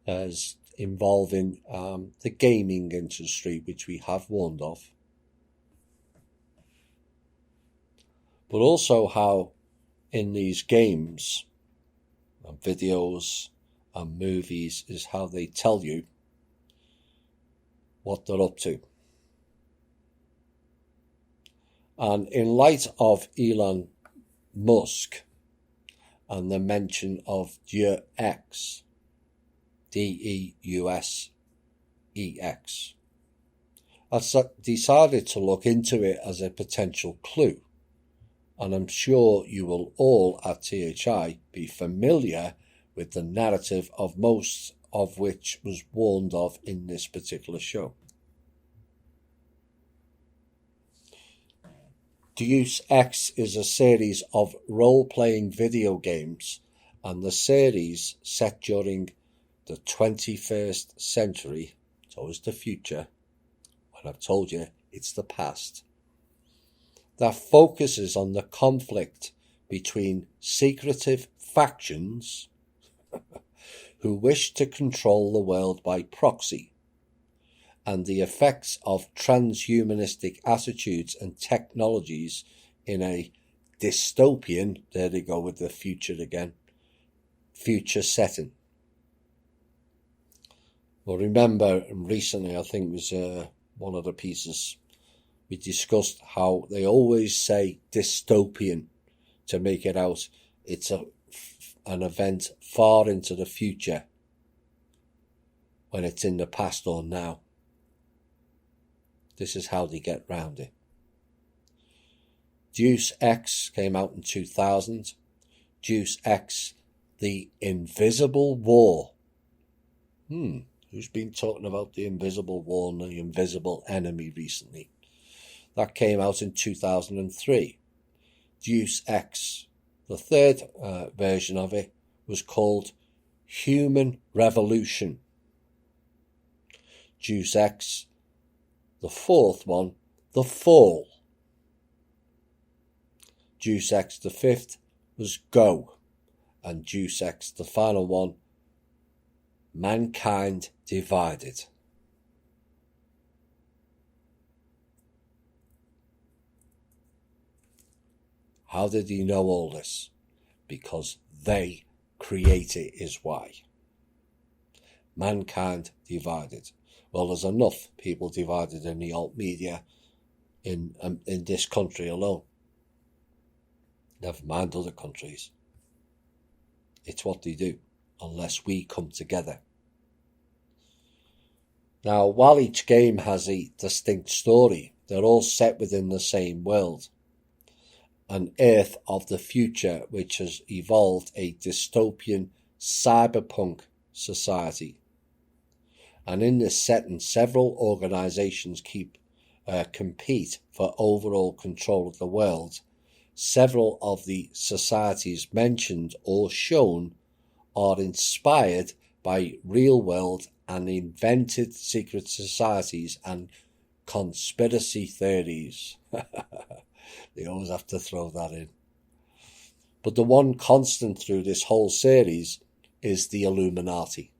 as involving the gaming industry, which we have warned of, but also how in these games and videos and movies is how they tell you what they're up to. And in light of Elon Musk and the mention of DeusX, DEUSEX, I decided to look into it as a potential clue. And I'm sure you will all at THI be familiar with the narrative of most of which was warned of in this particular show. Deus Ex is a series of role-playing video games, and the series set during the 21st century, so it's the future, when I've told you it's the past, that focuses on the conflict between secretive factions who wish to control the world by proxy, and the effects of transhumanistic attitudes and technologies in a dystopian, there they go with the future again, future setting. Well, remember recently, I think it was one of the pieces, we discussed how they always say dystopian to make it out it's an event far into the future when it's in the past or now. This is how they get round it. Deus Ex came out in 2000. Deus Ex, The Invisible War. Who's been talking about the invisible war and the invisible enemy recently? That came out in 2003. Deus Ex, the third version of it, was called Human Revolution. Deus Ex, the fourth one, The Fall. Deus Ex, the fifth, was Go. And Deus Ex, the final one, Mankind Divided. How did he know all this? Because they create it is why. Mankind Divided. Well, there's enough people divided in the alt media in this country alone. Never mind other countries. It's what they do, unless we come together. Now, while each game has a distinct story, they're all set within the same world. An Earth of the future which has evolved a dystopian cyberpunk society. And in this setting, several organizations compete for overall control of the world. Several of the societies mentioned or shown are inspired by real-world and invented secret societies and conspiracy theories. They always have to throw that in. But the one constant through this whole series is the Illuminati.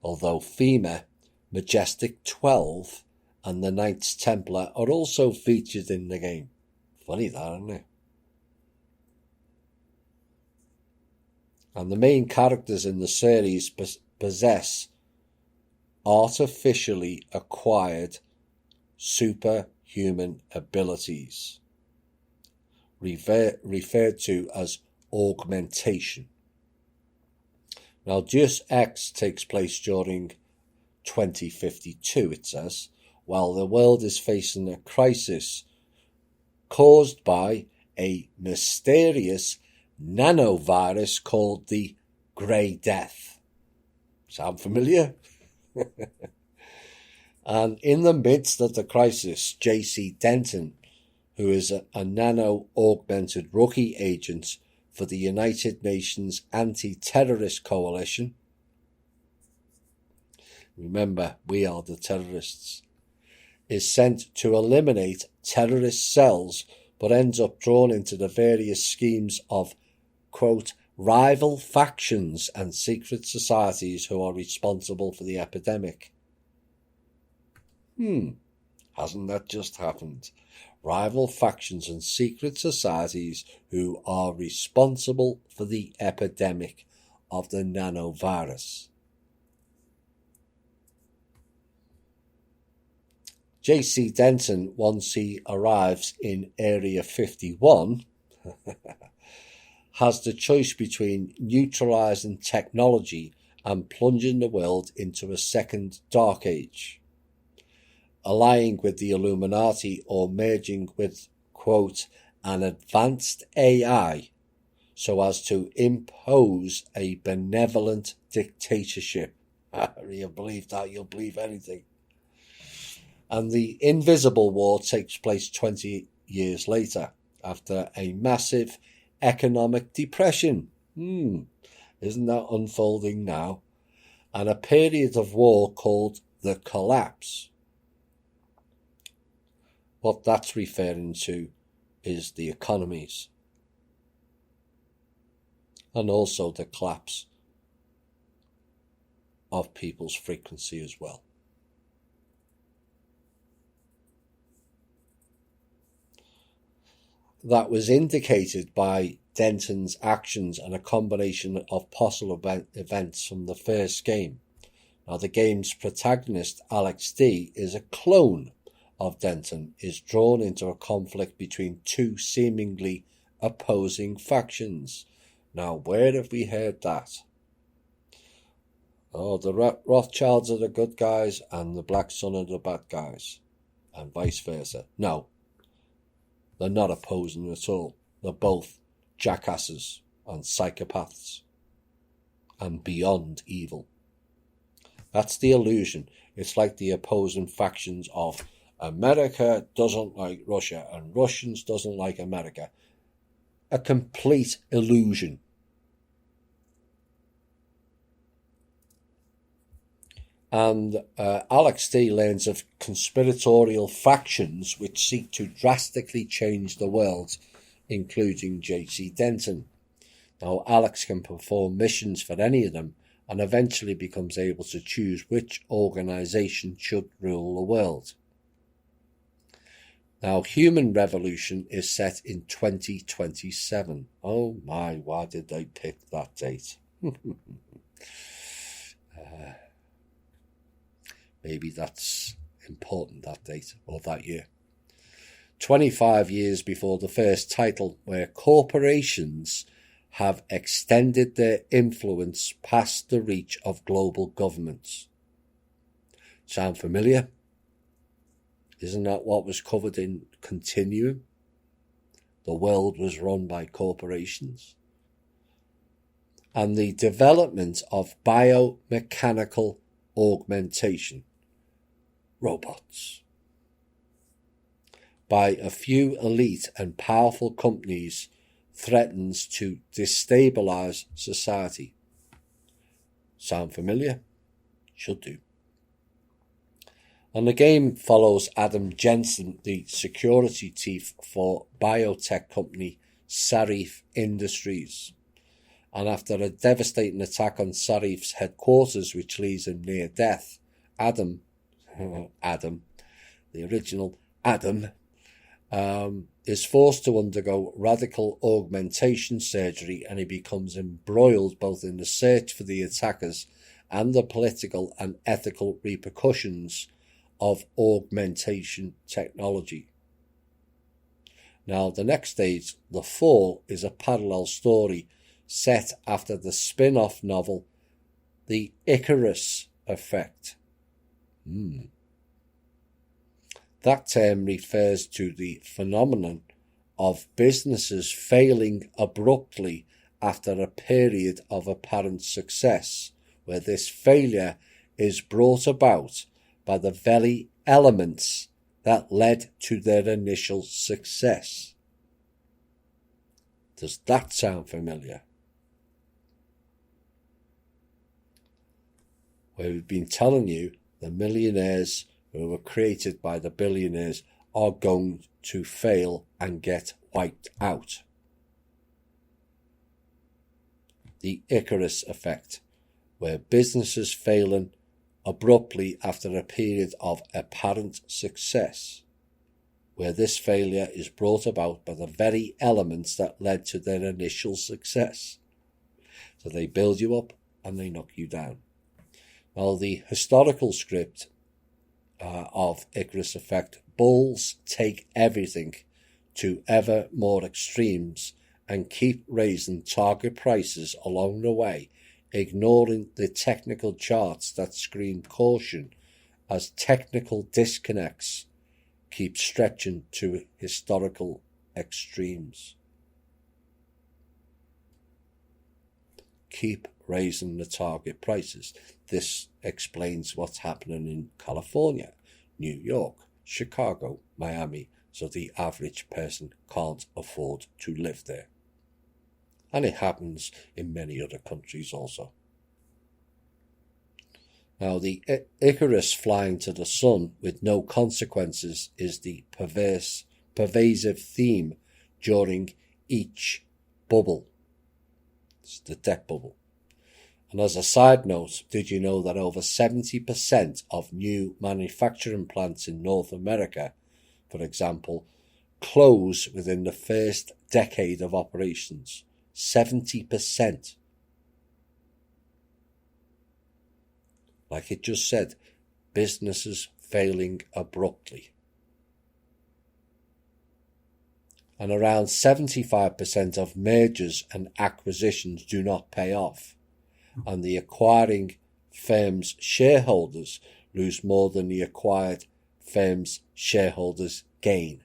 Although FEMA, Majestic 12 and the Knights Templar are also featured in the game. Funny that, isn't it? And the main characters in the series possess artificially acquired superhuman abilities, referred to as augmentation. Now, Deus Ex takes place during 2052, it says, while the world is facing a crisis caused by a mysterious nanovirus called the Grey Death. Sound familiar? And in the midst of the crisis, J.C. Denton, who is a nano-augmented rookie agent for the United Nations Anti-Terrorist Coalition. Remember, we are the terrorists. Is sent to eliminate terrorist cells, but ends up drawn into the various schemes of, quote, rival factions and secret societies who are responsible for the epidemic. Hasn't that just happened? Rival factions and secret societies who are responsible for the epidemic of the nanovirus. J.C. Denton, once he arrives in Area 51, has the choice between neutralizing technology and plunging the world into a second dark age, allying with the Illuminati or merging with, quote, an advanced AI so as to impose a benevolent dictatorship. You believe that, you'll believe anything. And the Invisible War takes place 20 years later, after a massive economic depression. Isn't that unfolding now? And a period of war called the collapse. What that's referring to is the economies. And also the collapse of people's frequency as well. That was indicated by Denton's actions and a combination of possible events from the first game. Now, the game's protagonist, Alex D, is a clone of Denton, is drawn into a conflict between two seemingly opposing factions. Now, where have we heard that? Oh, the Rothschilds are the good guys and the Black Sun are the bad guys, and vice versa. No. They're not opposing at all. They're both jackasses and psychopaths and beyond evil. That's the illusion. It's like the opposing factions of America doesn't like Russia and Russians doesn't like America. A complete illusion. And Alex D learns of conspiratorial factions which seek to drastically change the world, including J.C. Denton. Now, Alex can perform missions for any of them and eventually becomes able to choose which organisation should rule the world. Now, Human Revolution is set in 2027. Oh my, why did they pick that date? Maybe that's important, that date, or that year. 25 years before the first title, where corporations have extended their influence past the reach of global governments. Sound familiar? Isn't that what was covered in Continuum? The world was run by corporations. And the development of biomechanical augmentation, robots, by a few elite and powerful companies threatens to destabilize society. Sound familiar? Should do. And the game follows Adam Jensen, the security chief for biotech company Sarif Industries. And after a devastating attack on Sarif's headquarters, which leaves him near death, Adam, the original Adam, is forced to undergo radical augmentation surgery, and he becomes embroiled both in the search for the attackers and the political and ethical repercussions of augmentation technology. Now, the next stage, The Fall, is a parallel story set after the spin-off novel The Icarus Effect. That term refers to the phenomenon of businesses failing abruptly after a period of apparent success, where this failure is brought about by the very elements that led to their initial success. Does that sound familiar? Where we've been telling you the millionaires who were created by the billionaires are going to fail and get wiped out. the Icarus effect, where businesses failing abruptly after a period of apparent success, where this failure is brought about by the very elements that led to their initial success. So they build you up and they knock you down. Now, the historical script of Icarus effect: bulls take everything to ever more extremes and keep raising target prices along the way, ignoring the technical charts that scream caution as technical disconnects keep stretching to historical extremes. Keep raising the target prices. This explains what's happening in California, New York, Chicago, Miami, so the average person can't afford to live there. And it happens in many other countries also. Now, the Icarus flying to the sun with no consequences is the pervasive theme during each bubble. It's the debt bubble. And as a side note, did you know that over 70% of new manufacturing plants in North America, for example, close within the first decade of operations? 70%. Like it just said, businesses failing abruptly. And around 75% of mergers and acquisitions do not pay off, and the acquiring firm's shareholders lose more than the acquired firm's shareholders gain.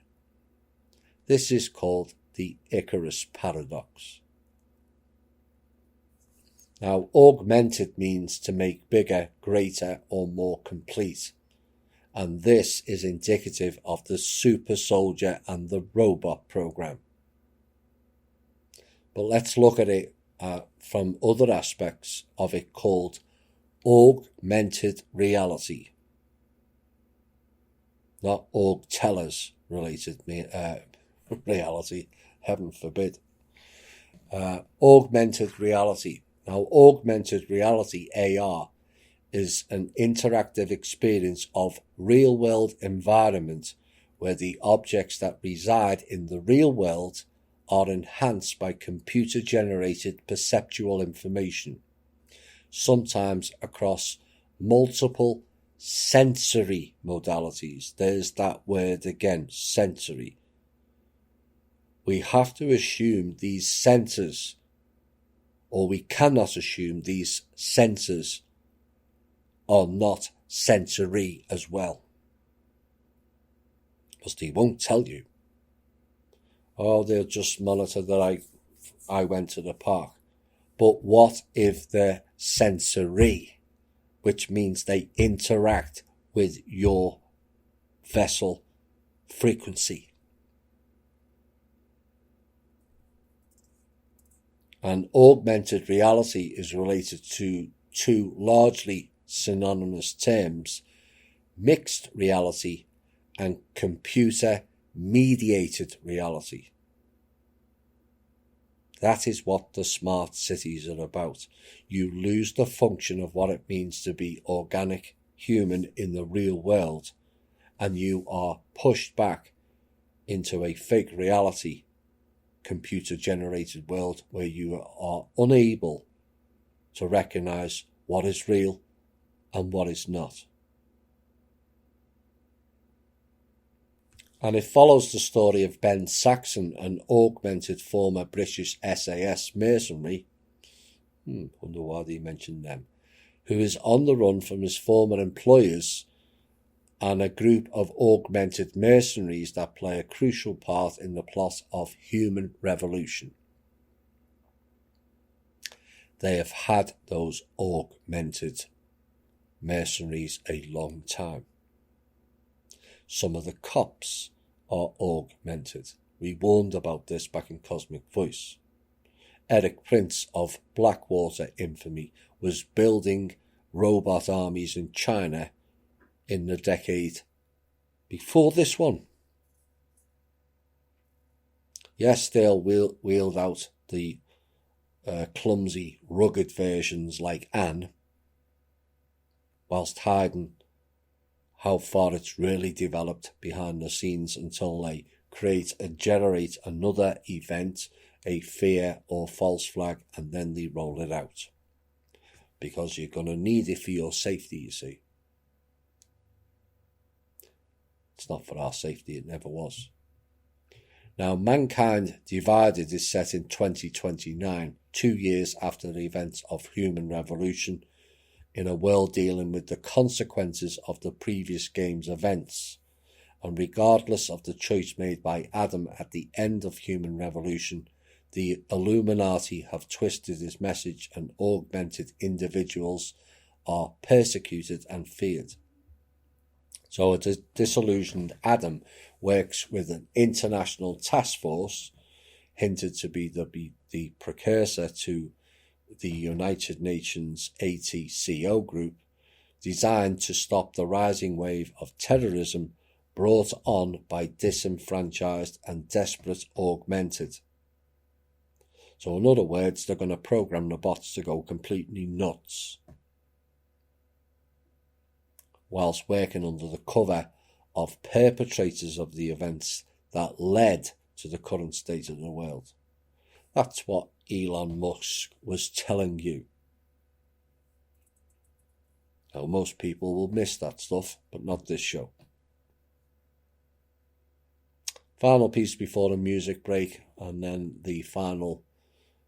This is called the Icarus paradox. Now, augmented means to make bigger, greater, or more complete, and this is indicative of the super soldier and the robot program. But let's look at it from other aspects of it, called augmented reality. Not augtellers related reality, heaven forbid. Augmented reality. Now, augmented reality, AR, is an interactive experience of real-world environment where the objects that reside in the real world are enhanced by computer-generated perceptual information, sometimes across multiple sensory modalities. There's that word again, sensory. We have to assume these sensors, or we cannot assume these sensors are not sensory as well, because they won't tell you. Oh, they'll just monitor that I went to the park. But what if they're sensory, which means they interact with your vessel frequency? And augmented reality is related to two largely synonymous terms: mixed reality and computer-mediated reality. That is what the smart cities are about. You lose the function of what it means to be organic human in the real world, and you are pushed back into a fake reality, computer-generated world where you are unable to recognize what is real and what is not. And it follows the story of Ben Saxon, an augmented former British SAS mercenary, wonder why they mentioned them, who is on the run from his former employers and a group of augmented mercenaries that play a crucial part in the plot of Human Revolution. They have had those augmented mercenaries a long time. Some of the cops are augmented. We warned about this back in Cosmic Voice. Eric Prince of Blackwater infamy was building robot armies in China in the decade before this one. Yes, they'll wheeled out the clumsy, rugged versions like Anne, whilst hiding how far it's really developed behind the scenes until they generate another event, a fear or false flag, and then they roll it out. Because you're going to need it for your safety, you see. It's not for our safety, it never was. Now, Mankind Divided is set in 2029, 2 years after the events of human revolution, in a world dealing with the consequences of the previous game's events. And regardless of the choice made by Adam at the end of human revolution, the Illuminati have twisted his message and augmented individuals are persecuted and feared. So a disillusioned Adam works with an international task force, hinted to be the precursor to the United Nations ATCO group, designed to stop the rising wave of terrorism brought on by disenfranchised and desperate augmented. So in other words, they're going to program the bots to go completely nuts, whilst working under the cover of perpetrators of the events that led to the current state of the world. That's what Elon Musk was telling you. Now, most people will miss that stuff, but not this show. Final piece before the music break, and then the final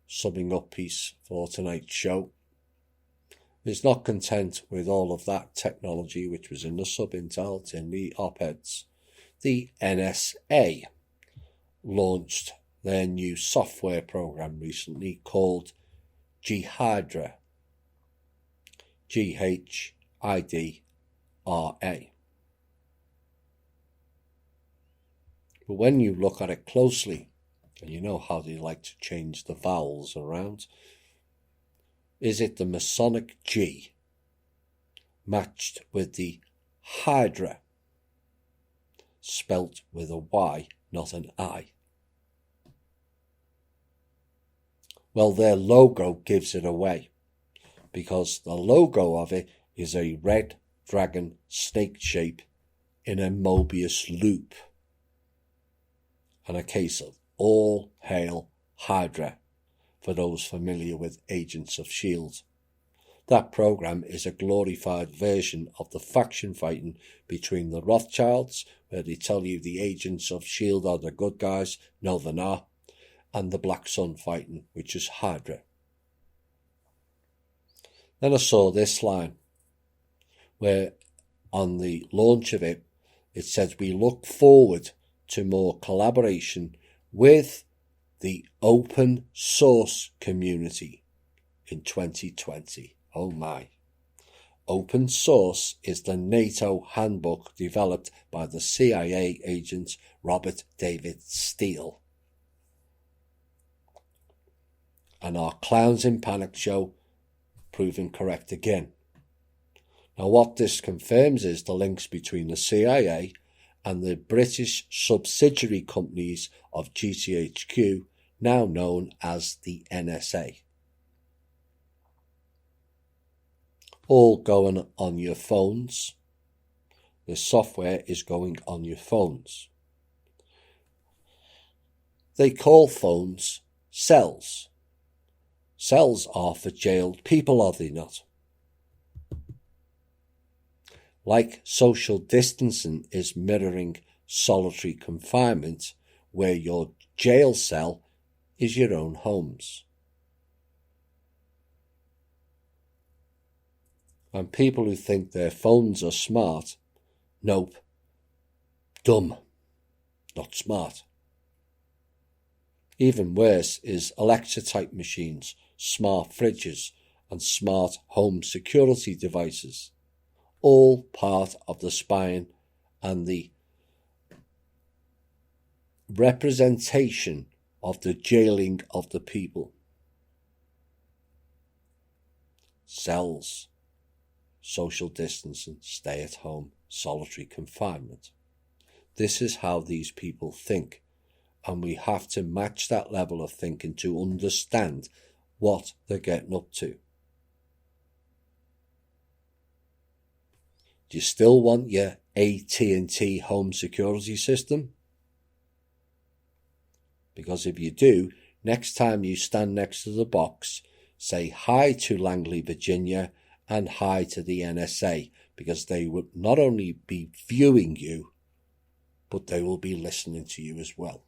summing up piece for tonight's show. Is not content with all of that technology which was in the sub-intel, it's in the op-eds. The NSA launched their new software program recently called GHIDRA. GHIDRA. But when you look at it closely, and you know how they like to change the vowels around, is it the Masonic G matched with the Hydra, spelt with a Y, not an I? Well, their logo gives it away, because the logo of it is a red dragon snake shape in a Mobius loop, and a case of all hail Hydra, for those familiar with Agents of S.H.I.E.L.D. That program is a glorified version of the faction fighting between the Rothschilds, where they tell you the Agents of S.H.I.E.L.D. are the good guys, no they're not, and the Black Sun fighting, which is Hydra. Then I saw this line, where on the launch of it, it says, "We look forward to more collaboration with the open source community in 2020. Oh my. Open source is the NATO handbook developed by the CIA agent Robert David Steele. And our Clowns in Panic show proving correct again. Now what this confirms is the links between the CIA and the British subsidiary companies of GCHQ, now known as the NSA. All going on your phones. The software is going on your phones. They call phones cells. Cells are for jailed people, are they not? Like social distancing is mirroring solitary confinement, where your jail cell is your own homes. And people who think their phones are smart, nope, dumb, not smart. Even worse is Alexa-type machines, smart fridges, and smart home security devices, all part of the spying and the representation of the jailing of the people. Cells, social distancing, stay at home, solitary confinement. This is how these people think, and we have to match that level of thinking to understand what they're getting up to. Do you still want your AT&T home security system? Because if you do, next time you stand next to the box, say hi to Langley, Virginia, and hi to the NSA, because they will not only be viewing you, but they will be listening to you as well.